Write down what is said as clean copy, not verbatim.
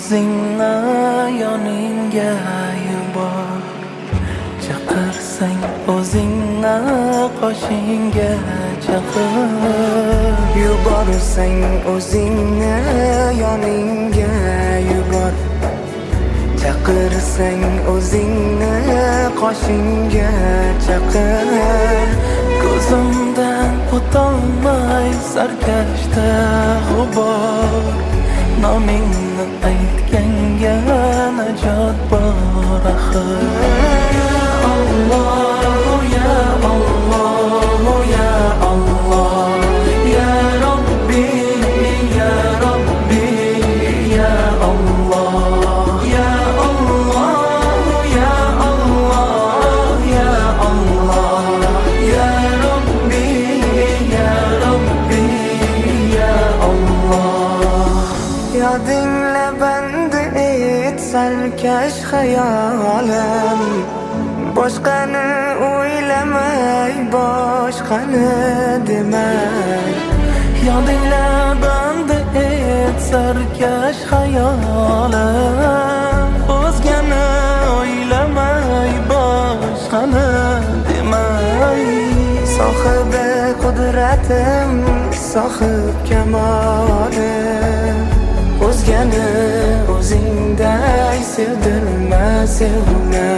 o'zingni yoningga yubor, chaqirsang o'zingni qoshingga chaqir. Yuborsang o'zingni yoningga yubor, chaqirsang o'zingni qoshingga chaqir. Ko'zimdan o'tolmay sarkashda g'ubor, nomingni aytganga najot bor axir. Alloh, ya Alloh, ya Alloh, ya Robbi, ya Robbi, ya Allah, ya Allah, ya Allah, ya Allah, ya Robbi, ya Robbi, ya Allah. Yodingla bandi et sarkash xayolim, boshqani o'ylamay, boshqani demay. Yodingla bandi et sarkash xayolim, o'zgani o'ylamay, boshqani demay. Sohibi qudratim, sohib kamolim, o'zgani o'zingday sevdirma, sevma.